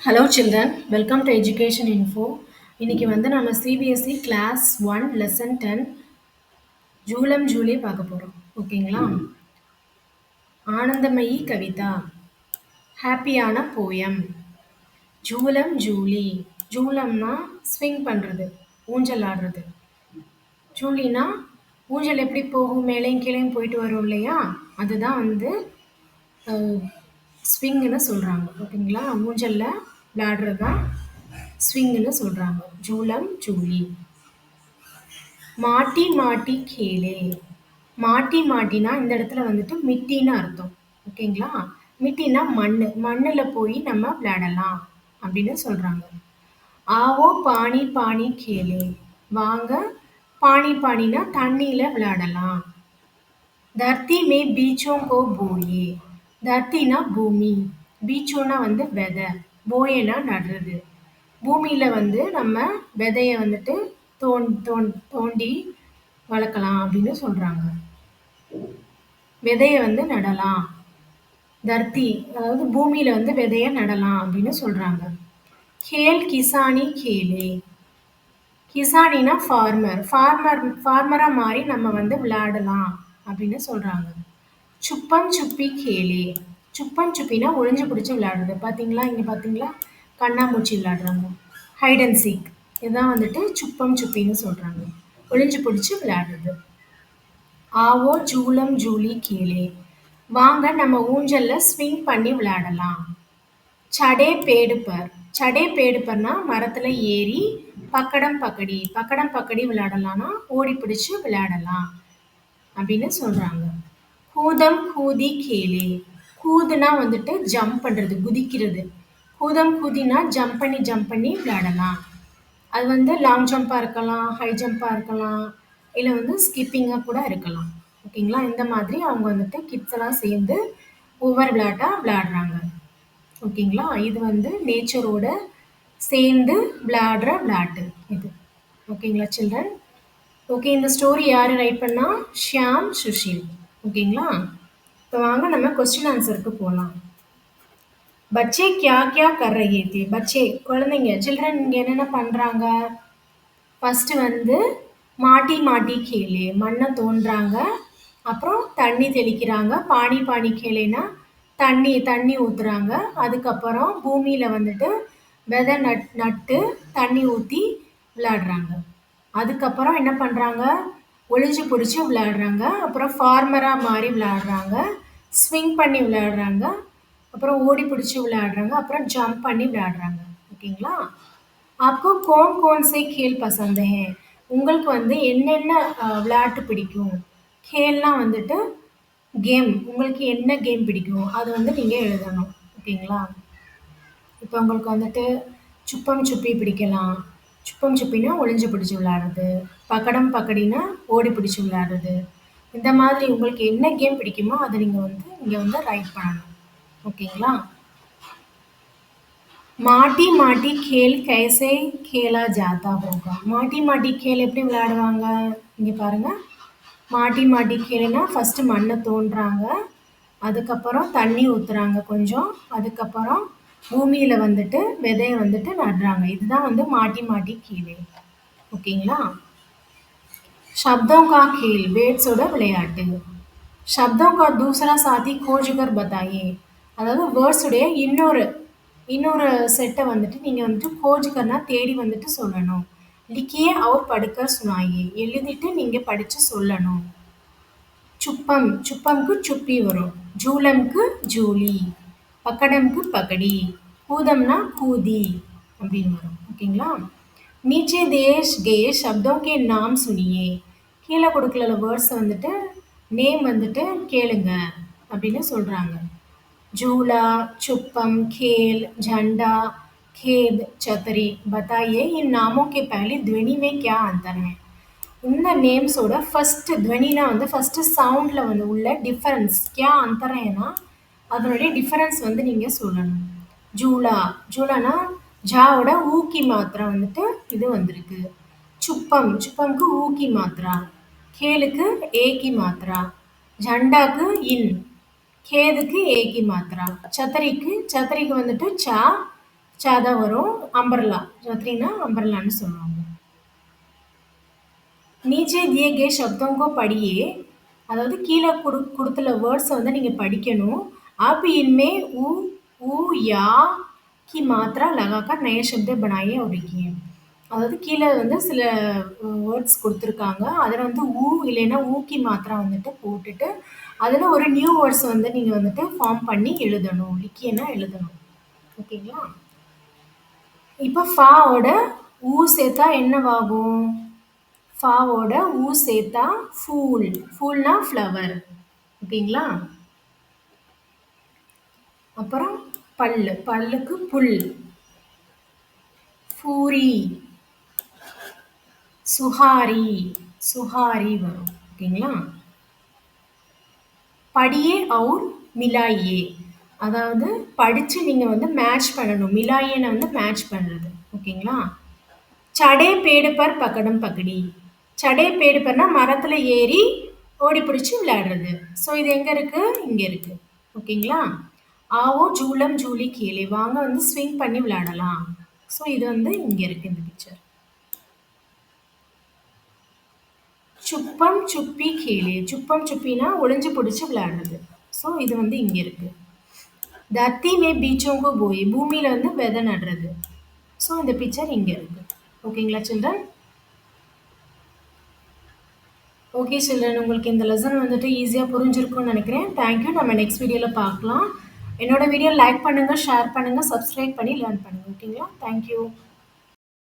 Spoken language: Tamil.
Hello children, welcome to Education Info. இன்னைக்கு வந்து நம்ம CBSE class 1 lesson 10 Jhelum Julie பார்க்க போறோம். ஓகேங்களா? ஆனந்தமயி கவிதா, ஹாப்பியான போயம், ஜூலம் ஜூலி. ஜூலம்னா ஸ்விங் பண்றது, ஊஞ்சல் ஆடுறது. ஜூலினா ஊஞ்சல் எப்படி போகும், மேலேயும் கீழேயும் போயிட்டு வரும் இல்லையா? அதுதான் வந்து ஸ்விங்குன்னு சொல்றாங்க. ஓகேங்களா? ஊஞ்சல்ல விளையாடுறது தான் ஸ்விங்குன்னு சொல்றாங்க. ஜூலம் ஜூலி. மாட்டி மாட்டி கேளே. மாட்டி மாட்டினா இந்த இடத்துல வந்துட்டு மிட்டின்னு அர்த்தம். ஓகேங்களா? மிட்டினா மண்ணு. மண்ணுல போய் நம்ம விளையாடலாம் அப்படின்னு சொல்றாங்க. ஆவோ பாணி பாணி கேளே. வாங்க பாணி பாணினா தண்ணியில விளையாடலாம். தர்த்தி மே பீச்சோं को बोए. தர்த்தினா பூமி. பீச்சோனா வந்து விதை. போயேனா நடுறது. பூமியில வந்து நம்ம விதைய வந்துட்டு தோண்டி வளர்க்கலாம் அப்படின்னு சொல்றாங்க. விதைய வந்து நடலாம். தர்த்தி அதாவது பூமியில வந்து விதைய நடலாம் அப்படின்னு சொல்றாங்க. கேல் கிசானி கேலே. கிசானினா ஃபார்மரா மாறி நம்ம வந்து விளையாடலாம் அப்படின்னு சொல்றாங்க. சுப்பம் சுப்பி கேலே. சுப்பம் சுப்பினா ஒளிஞ்சு பிடிச்சி விளையாடுறது. பாத்தீங்களா, இங்க பாத்தீங்களா, கண்ணாமூச்சி விளையாடுறாங்க. ஹைட் அண்ட் சீக், இதுதான் வந்துட்டு சுப்பம் சுப்பின்னு சொல்றாங்க. ஒளிஞ்சு பிடிச்சி விளையாடுறது. ஆவோ ஜூலம் ஜூலி கேளே. வாங்க நம்ம ஊஞ்சல்ல ஸ்விங் பண்ணி விளையாடலாம். சடே பேடு பர். சடே பேடு பர்னா மரத்துல ஏறி பக்கடம் பக்கடி. பக்கடம் பக்கடி விளையாடலாம்னா ஓடி பிடிச்சு விளையாடலாம் அப்படின்னு சொல்றாங்க. கூதம் கூதி கேளே. கூதுனா வந்துட்டு ஜம்ப் பண்றது, குதிக்கிறது. கூதம் கூதினா ஜம்ப் பண்ணி விளையாடலாம். அது வந்து லாங் ஜம்பா இருக்கலாம், ஹை ஜம்பா இருக்கலாம், இல்லை வந்து ஸ்கிப்பிங்காக கூட இருக்கலாம். ஓகேங்களா? இந்த மாதிரி அவங்க வந்துட்டு கிட்ஸ் எல்லாம் சேர்ந்து ஒவ்வொரு விளையாட்டா விளையாடுறாங்க. ஓகேங்களா? இது வந்து நேச்சரோட சேர்ந்து விளையாடுற விளையாட்டு இது. ஓகேங்களா சில்ட்ரன்? ஓகே, இந்த ஸ்டோரி யாரு ரைட் பண்ணா? ஷியாம் சுஷில். ஓகேங்களா? இப்போ வாங்க நம்ம கொஸ்டின் ஆன்சருக்கு போகலாம். பச்சே கியா கியா கர் ரஹே தே. பச்சே குழந்தைங்க, சில்ட்ரன் இங்கே என்னென்ன பண்ணுறாங்க? ஃபஸ்ட்டு வந்து மாட்டி மாட்டி கேளே, மண்ணை தோன்றாங்க. அப்புறம் தண்ணி தெளிக்கிறாங்க. பானி பானி கேளேனா தண்ணி ஊற்றுறாங்க. அதுக்கப்புறம் பூமியில் வந்துட்டு விதை நட்டு தண்ணி ஊற்றி விளையாடுறாங்க. அதுக்கப்புறம் என்ன பண்ணுறாங்க? ஒளிஞ்சு பிடிச்சி விளையாடுறாங்க. அப்புறம் ஃபார்மராக மாறி விளையாடுறாங்க. ஸ்விங் பண்ணி விளையாடுறாங்க. அப்புறம் ஓடி பிடிச்சி விளையாடுறாங்க. அப்புறம் ஜம்ப் பண்ணி விளையாடுறாங்க. ஓகேங்களா? आपको कौन कौन से खेल पसंद है? உங்களுக்கு வந்து என்னென்ன விளையாட்டு பிடிக்கும்? கேல்லாம் வந்துட்டு கேம். உங்களுக்கு என்ன கேம் பிடிக்கும் அது வந்து நீங்கள் எழுதணும். ஓகேங்களா? இப்போ உங்களுக்கு வந்துட்டு சுப்பம் சுப்பி பிடிக்கலாம். சுப்பம் சுப்பினா ஒளிஞ்சு பிடிச்சி விளையாடுறது. பக்கடம் பக்கடினா ஓடி பிடிச்சி விளையாடுறது. இந்த மாதிரி உங்களுக்கு என்ன கேம் பிடிக்குமோ அதை நீங்கள் வந்து இங்கே வந்து ரைட் பண்ணணும். ஓகேங்களா? மாட்டி மாட்டி கேல் கைசே கேலா ஜாத்தா ஹோகா. மாட்டி மாட்டி கேல் எப்படி விளையாடுவாங்க? இங்கே பாருங்க. மாட்டி மாட்டி கேலுனா ஃபர்ஸ்ட் மண்ணை தோன்றாங்க. அதுக்கப்புறம் தண்ணி ஊற்றுறாங்க கொஞ்சம். அதுக்கப்புறம் பூமியில் வந்துட்டு விதைய வந்துட்டு நடுறாங்க. இதுதான் வந்து மாட்டி மாட்டி கேளு. ஓகேங்களா? சப்தம் கா கேல், வேர்ட்ஸோட விளையாட்டு. சப்தம் கா தூசரா சாத்தி கோஜுகர் பத்தாயே. அதாவது வேர்ட்ஸுடைய இன்னொரு செட்டை வந்துட்டு நீங்கள் வந்துட்டு கோஜுகர்னா தேடி வந்துட்டு சொல்லணும். லிக்கியே அவர் படுக்கர் சுனாயே, எழுதிட்டு நீங்கள் படித்து சொல்லணும். சுப்பம், சுப்பம்க்கு சுப்பி வரும். ஜூலம்க்கு ஜூலி. பக்கடம்க்கு பக்கடி. கூதம்னா கூதி அப்படின்னு வரும். ஓகேங்களா? நீச்சே தேஷ் கே சப்தோं के नाम सुनिए. கீழே கொடுக்கல வேர்ட்ஸை வந்துட்டு நேம் வந்துட்டு கேளுங்க அப்படின்னு சொல்கிறாங்க. झूला, चुप्पम, खेल, झंडा, खेद, छतरी. बताइए इन नामों के पहले ध्वनि में क्या अंतर है? இந்த நேம்ஸோட ஃபர்ஸ்ட் துவனினா வந்து ஃபர்ஸ்ட் சவுண்ட்ல வந்து உள்ள டிஃபரன்ஸ் கியா அந்தரேனா அதனுடைய டிஃபரன்ஸ் வந்து நீங்க சொல்லணும். ஜூலா, ஜூலானா ஜாவோட ஊக்கி மாத்திரா வந்துட்டு இது வந்திருக்கு. சுப்பம், சுப்பம்க்கு ஊக்கி மாத்திரா. கேலுக்கு ஏகி மாத்திரா. ஜண்டாக்கு இன். கேதுக்கு ஏகி மாத்திரா. சத்தரிக்கு வந்துட்டு சா. ச தான் வரும். அம்பர்லா. छतरीனா अम्ब्रेलाன்னு சொல்லுவாங்க. नीचे दिए गए शब्दों को पढ़िए அதாவது கீழ குடுத்துள்ள வேர்ட்ஸ வந்து நீங்க படிக்கணும். आप इनमें उ, ऊ, या की मात्रा लगाकर नए शब्द बनाइए और लिखिए. அதாவது கீழ வந்து சில வேர்ட்ஸ் குடுத்துருக்காங்க. அதுல வந்து இல்லைன்னா ஊக்கி மாத்திரா வந்துட்டு போட்டுட்டு, அதுல ஒரு நியூ வேர்ட்ஸ் வந்து நீங்க வந்துட்டு ஃபார்ம் பண்ணி எழுதணும். லிக்கியன்னா எழுதணும். ஓகேங்களா? இப்ப ஃபாவோட சேர்த்தா என்னவாகும்? ஃபாவோட சேர்த்தா ஃபூல். ஃபூல்னா ஃப்ளவர். ஓகேங்களா? அப்புறம் பல்லு. பல்லுக்கு புல். ஃபூரி. சுஹாரி. சுஹாரி வரும். ஓகேங்களா? படியே அவுர் மிலாயே. அதாவது படிச்சு நீங்க வந்து மேட்ச் பண்ணணும். மிலாயேன வந்து மேட்ச் பண்றது. ஓகேங்களா? சடே பேடு பர் பக்கடம் பக்கடி. சடே பேடு பர்னா மரத்துல ஏறி ஓடி பிடிச்சு விளையாடுறது. ஸோ இது எங்க இருக்கு? இங்க இருக்கு. ஓகேங்களா? ஆவோ ஜூலம் ஜூலி கீழே. வாங்க வந்து ஸ்விங் பண்ணி விளையாடலாம். ஸோ இது வந்து இங்க இருக்கு இந்த பிக்சர். சுப்பம் சுப்பி கீழே. சுப்பம் சுப்பினா ஒளிஞ்சு பிடிச்சு விளையாடுறது. ஸோ இது வந்து இங்க இருக்கு. தத்தி மே பீச்சோங்கோ போய். பூமியில வந்து விதை நடுறது. ஸோ இந்த பிக்சர் இங்க இருக்கு. ஓகேங்களா சில்ட்ரன்? ஓகே சில்ட்ரன், உங்களுக்கு இந்த லெசன் வந்துட்டு ஈஸியாக புரிஞ்சிருக்கும்னு நினைக்கிறேன். தேங்க்யூ. நம்ம நெக்ஸ்ட் வீடியோவில் பார்க்கலாம். என்னோட வீடியோ லைக் பண்ணுங்கள், ஷேர் பண்ணுங்கள், சப்ஸ்கிரைப் பண்ணி லேர்ன் பண்ணுங்கள். ஓகேங்களா? தேங்க்யூ.